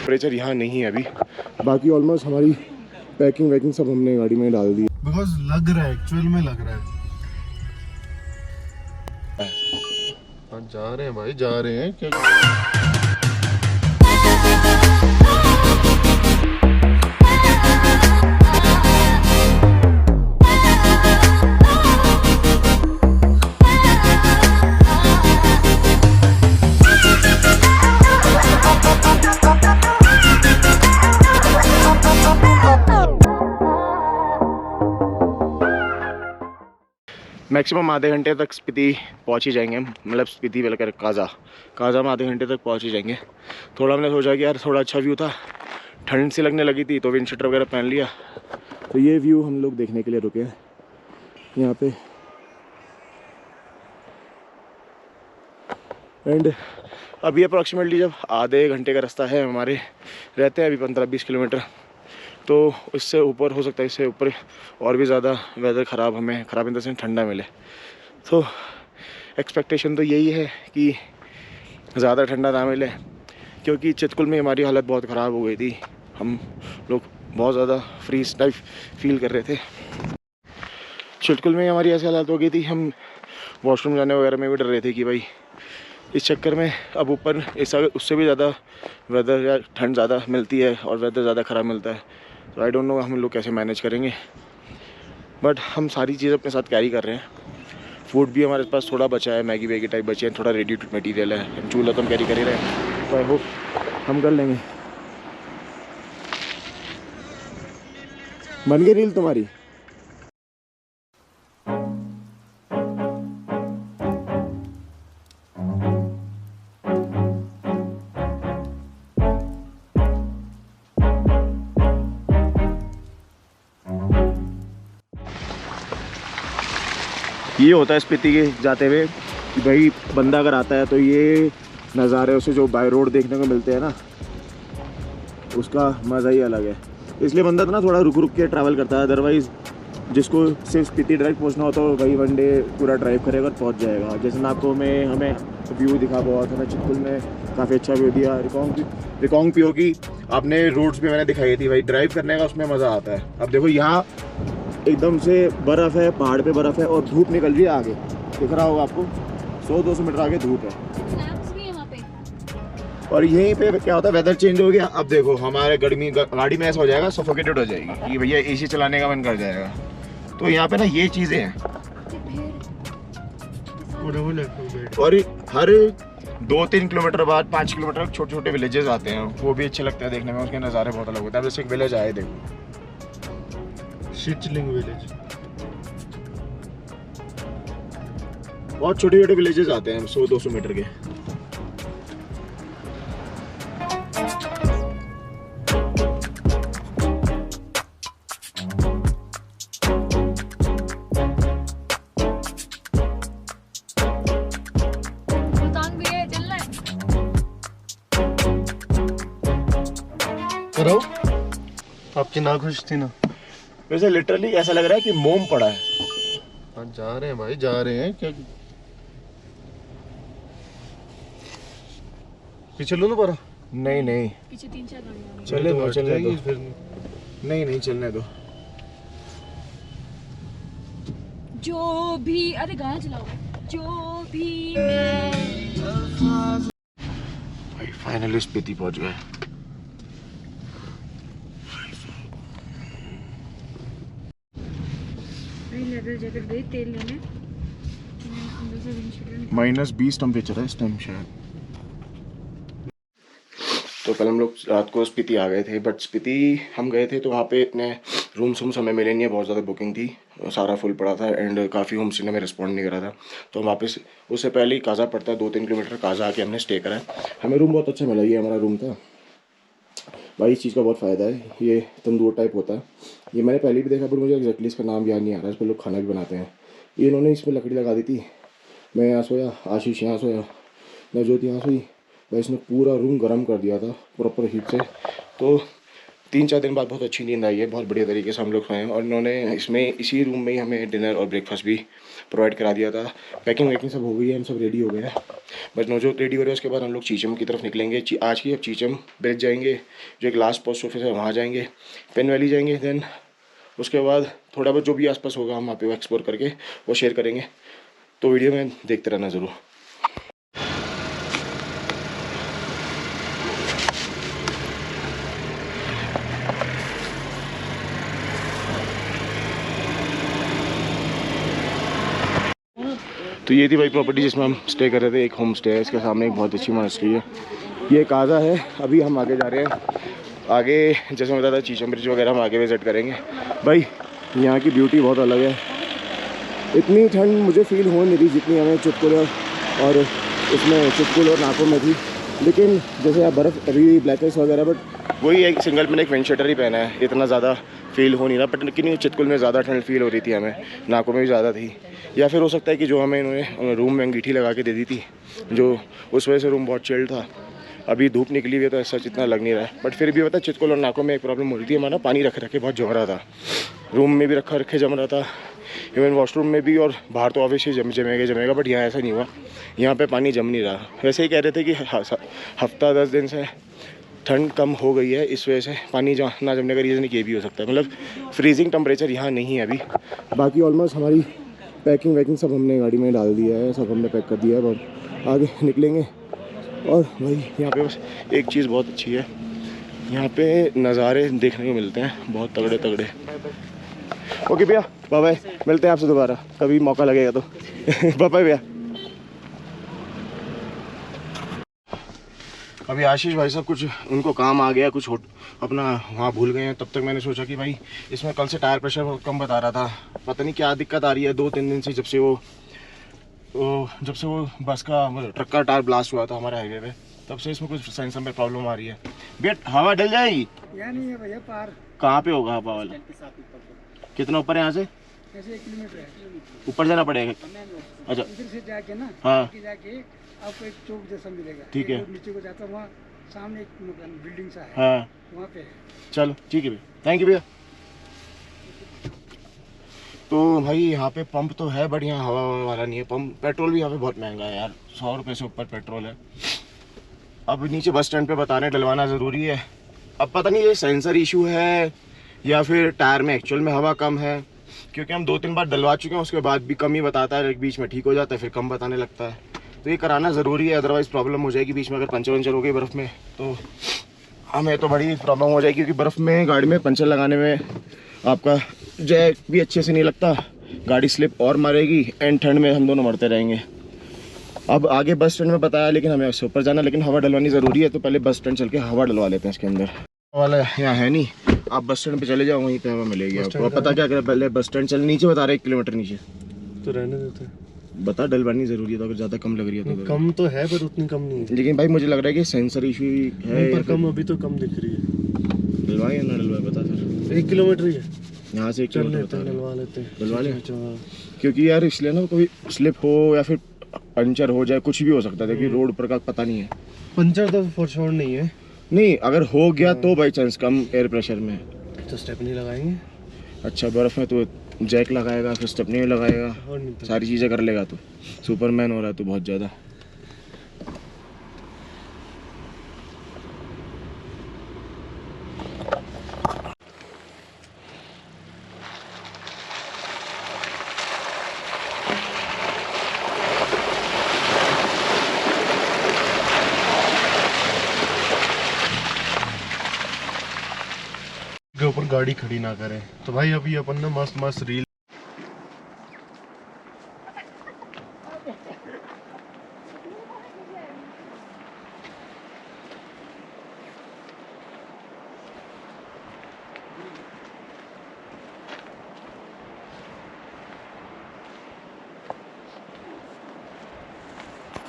Temperature यहाँ नहीं है अभी। बाकी ऑलमोस्ट हमारी पैकिंग वैकिंग सब हमने गाड़ी में डाल दी, बिकॉज लग रहा है, एक्चुअल में लग रहा है। हाँ जा रहे हैं भाई, जा रहे हैं क्या। मैक्सिमम आधे घंटे तक स्पीति पहुंच ही जाएंगे, मतलब स्पीति बोलकर काजा में आधे घंटे तक पहुंच ही जाएंगे। थोड़ा हमने सोचा कि यार थोड़ा अच्छा व्यू था, ठंड सी लगने लगी थी तो विंड शीटर वगैरह पहन लिया। तो ये व्यू हम लोग देखने के लिए रुके हैं यहाँ पे। एंड अभी अप्रॉक्सीमेटली जब आधे घंटे का रास्ता है हमारे, रहते हैं अभी 15-20 किलोमीटर, तो इससे ऊपर हो सकता है, इससे ऊपर और भी ज़्यादा वेदर ख़राब, हमें ख़राब इन द सेंस ठंडा मिले। तो एक्सपेक्टेशन तो यही है कि ज़्यादा ठंडा ना मिले, क्योंकि चितकुल में हमारी हालत बहुत ख़राब हो गई थी। हम लोग बहुत ज़्यादा फ्रीज टाइप फील कर रहे थे। चितकुल में हमारी ऐसी हालत हो गई थी, हम वॉशरूम जाने वगैरह में भी डर रहे थे कि भाई इस चक्कर में अब ऊपर ऐसा उससे भी ज़्यादा वेदर या ठंड ज़्यादा मिलती है और वेदर ज़्यादा ख़राब मिलता है। तो आई डोंट नो हम लोग कैसे मैनेज करेंगे, बट हम सारी चीज़ अपने साथ कैरी कर रहे हैं। फूड भी हमारे पास थोड़ा बचा है, मैगी वैगी टाइप बचे हैं, थोड़ा रेडी टू मटीरियल है, चूल्हा तो हम कैरी कर ही रहे हैं। तो आई होप हम कर लेंगे। बन गई रील तुम्हारी? ये होता है स्पीति के जाते हुए कि भाई बंदा अगर आता है तो ये नज़ारे उसे जो बाय रोड देखने को मिलते हैं ना, उसका मज़ा ही अलग है। इसलिए बंदा तो ना थोड़ा रुक रुक के ट्रैवल करता है, अदरवाइज़ जिसको सिर्फ स्पीति डायरेक्ट पहुंचना होता है वही वन डे पूरा ड्राइव करेगा और पहुंच जाएगा। जैसे नाको में हमें व्यू दिखा बहुत, हमें चितकुल में काफ़ी अच्छा व्यू दिया, रिकोंग पीओ की आपने रूट्स भी मैंने दिखाई थी भाई, ड्राइव करने का उसमें मज़ा आता है। अब देखो यहाँ एकदम से बर्फ़ है, पहाड़ पे बर्फ़ है और धूप निकल रही है आगे, दिख रहा होगा आपको, 100-200 मीटर आगे धूप है। और यहीं पे क्या होता है, वेदर चेंज हो गया। अब देखो हमारे गाड़ी में ऐसा हो जाएगा, सफोकेटेड हो जाएगी कि भैया एसी चलाने का मन कर जाएगा। तो यहाँ पे ना ये चीज़ें हैं, और हर 2-3 किलोमीटर बाद 5 किलोमीटर छोटे छोटे विलेजेस आते हैं, वो भी अच्छे लगते हैं देखने में, उसके नज़ारे बहुत अलग होते हैं। जैसे एक विलेज आए देखो, शिचलिंग विलेज, बहुत छोटे छोटे विलेजेस आते हैं 100-200 मीटर के। करो, आपकी ना खुश थी ना। वैसे लिटरली ऐसा लग रहा है कि मोम पड़ा है। हाँ जा रहे हैं भाई, जा रहे हैं क्या। पीछे लो ना पर। नहीं नहीं पीछे 3-4 गाड़ियां चलने दो, चलने दो, फिर नहीं नहीं चलने दो। जो भी, अरे गाना चलाओ, जो भी मैं। भाई फाइनली स्पीति पहुंच गए। लेदर जैकेट गई तेल लेने, -20 टेम्परेचर है इस टाइम शायद। तो कल हम लोग रात को स्पीति आ गए थे, बट स्पीति हम गए थे तो वहाँ पे इतने रूम्स हमें मिले नहीं है, बहुत ज़्यादा बुकिंग थी, सारा फुल पड़ा था एंड काफ़ी होम स्टे ने रिस्पॉन्ड नहीं करा था। तो हम वापस, उससे पहले ही काजा पड़ता है 2-3 किलोमीटर, काजा आके हमने स्टे करा। हमें रूम बहुत अच्छा मिला, ये हमारा रूम था भाई। इस चीज़ का बहुत फ़ायदा है, ये तंदूर टाइप होता है, ये मैंने पहले भी देखा पर मुझे एग्जैक्टली इसका नाम याद नहीं आ रहा। इस पर लोग खाना भी बनाते हैं। ये इन्होंने इसमें लकड़ी लगा दी थी, मैं यहाँ सोया, आशीष यहाँ सोया, नवज्योति यहाँ सोई भाई। इसने पूरा रूम गर्म कर दिया था प्रॉपर हीट से। तो 3-4 दिन बाद बहुत अच्छी नींद आई है, बहुत बढ़िया तरीके से हम लोग सोए हैं। और इन्होंने इसमें इसी रूम में ही हमें डिनर और ब्रेकफास्ट भी प्रोवाइड करा दिया था। पैकिंग वैकिंग सब हो गई है, हम सब रेडी हो गए हैं, बस नो जो रेडी हो रहे हैं। उसके बाद हम लोग चीचम की तरफ निकलेंगे। आज की अब चीचम ब्रिज जाएंगे, जो एक लास्ट पोस्ट ऑफिस है वहाँ जाएंगे, पेन वैली जाएंगे। देन उसके बाद थोड़ा बहुत जो भी आसपास होगा हम वहाँ पे एक्सप्लोर करके वो शेयर करेंगे। तो वीडियो में देखते रहना ज़रूर। तो ये थी भाई प्रॉपर्टी जिसमें हम स्टे कर रहे थे। एक होम स्टे है, इसके सामने एक बहुत अच्छी मॉनेस्ट्री है। ये काजा है। अभी हम आगे जा रहे हैं, आगे जैसे मैं बताया था चीचम ब्रिज वगैरह हम आगे विज़िट करेंगे। भाई यहाँ की ब्यूटी बहुत अलग है। इतनी ठंड मुझे फील हो नहीं रही जितनी हमें चितकुल और इसमें चितकुल और नाकों में थी। लेकिन जैसे आप बर्फ़ अभी ब्लैकेट्स वगैरह, बट वही एक सिंगल मैंने एक विंड शटर ही पहना है, इतना ज़्यादा फील हो नहीं रहा। बट लेकिन चितकुल में ज़्यादा ठंड फील हो रही थी हमें, नाकों में भी ज़्यादा थी। या फिर हो सकता है कि जो हमें इन्होंने रूम में अंगीठी लगा के दे दी थी, जो उस वजह से रूम बहुत चिल्ड था। अभी धूप निकली हुई है तो ऐसा इतना लग नहीं रहा है, बट फिर भी पता है चितकुल और नाकों में एक प्रॉब्लम हो रही थी। हमारा पानी रख रखे बहुत जम रहा था, रूम में भी रखे जम रहा था, इवन वॉशरूम में भी, और बाहर तो ऑब्वियसली जमेगा। बट यहाँ ऐसा नहीं हुआ, यहाँ पे पानी जम नहीं रहा। वैसे ही कह रहे थे कि हफ्ता 10 दिन से ठंड कम हो गई है, इस वजह से पानी ना जमने का रीज़न ये भी हो सकता है। मतलब फ्रीजिंग टेम्परेचर यहाँ नहीं है अभी। बाकी ऑलमोस्ट हमारी पैकिंग वैकिंग सब हमने गाड़ी में डाल दिया है, सब हमने पैक कर दिया है और आगे निकलेंगे। और भाई यहाँ पे बस एक चीज़ बहुत अच्छी है, यहाँ पे नज़ारे देखने को मिलते हैं बहुत तगड़े तगड़े। ओके भैया, बाय बाय, मिलते हैं आपसे दोबारा कभी मौका लगेगा तो। बाय बाय भैया। अभी आशीष भाई साहब कुछ उनको काम आ गया, कुछ अपना वहाँ भूल गए हैं। तब तक मैंने सोचा कि भाई इसमें कल से टायर प्रेशर बहुत कम बता रहा था, पता नहीं क्या दिक्कत आ रही है 2-3 दिन से, जब से वो बस का ट्रक का टायर ब्लास्ट हुआ था हमारे हाईवे पे, तब से इसमें कुछ सेंसर में प्रॉब्लम आ रही है। भैया हवा डल जाएगी? यहाँ नहीं है भैया, पार कहाँ पे होगा हवा वाला? कितना ऊपर है यहाँ से? 1 किलोमीटर है ऊपर जाना पड़ेगा। अच्छा इधर से जाके ना, हाँ जाके आपको एक चौक जैसा मिलेगा, ठीक है, नीचे को जाता वहाँ सामने एक बिल्डिंग सा है, हाँ वहाँ पे। चलो ठीक है भैया, थैंक यू भैया। तो भाई यहाँ पे पंप तो है बट यहाँ हवा वाला नहीं है पंप। पेट्रोल भी यहाँ पे बहुत महंगा है यार, 100 रुपये से ऊपर पेट्रोल है। अब नीचे बस स्टैंड पे बताने डलवाना ज़रूरी है। अब पता नहीं ये सेंसर इशू है या फिर टायर में एक्चुअल में हवा कम है, क्योंकि हम 2-3 बार डलवा चुके हैं, उसके बाद भी कम ही बताता है, बीच में ठीक हो जाता है फिर कम बताने लगता है। तो ये कराना ज़रूरी है, अदरवाइज़ प्रॉब्लम हो जाएगी बीच में। अगर पंचर वंचर हो गई बर्फ़ में तो हमें तो बड़ी प्रॉब्लम हो जाएगी, क्योंकि बर्फ़ में गाड़ी में पंचर लगाने में आपका जैक भी अच्छे से नहीं लगता, गाड़ी स्लिप और मारेगी, एंड ठंड में हम दोनों मरते रहेंगे। अब आगे बस स्टैंड में बताया, लेकिन हमें उससे ऊपर जाना, लेकिन हवा डलवानी ज़रूरी है, तो पहले बस स्टैंड चल के हवा डलवा लेते हैं इसके अंदर। वाला यहाँ है नहीं, आप बस स्टैंड पे चले जाओ, वहीं पे हवा मिलेगी आपको। पता क्या करें, पहले बस स्टैंड चल, नीचे बता रहे 1 किलोमीटर नीचे तो रहने देते हैं। बता डलवानी ज़रूरी है तो, अगर ज़्यादा कम लग रही है तो। कम तो है पर उतनी कम नहीं है। लेकिन भाई मुझे लग रहा है कि सेंसर इशू है पर कम अभी तो कम दिख रही है। डलवाए या ना डलवाए बता फिर। 1 किलोमीटर ही है यहाँ से, 1 किलोमीटर डलवा लेते हैं। डलवा ले, क्योंकि यार इसलिए ना कोई स्लिप हो या फिर पंचर हो जाए, कुछ भी हो सकता है, क्योंकि रोड पर का पता नहीं है। पंचर तो फॉर श्योर नहीं है, नहीं अगर हो गया तो by chance come air pressure में तो स्टेपनी लगाएंगे। अच्छा बर्फ़ में तो जैक लगाएगा, फिर स्टेपनी लगाएगा, तो सारी चीज़ें कर लेगा, तो सुपरमैन हो रहा है तो बहुत ज़्यादा। के ऊपर गाड़ी खड़ी ना करें। तो भाई अभी अपन ना मस्त रील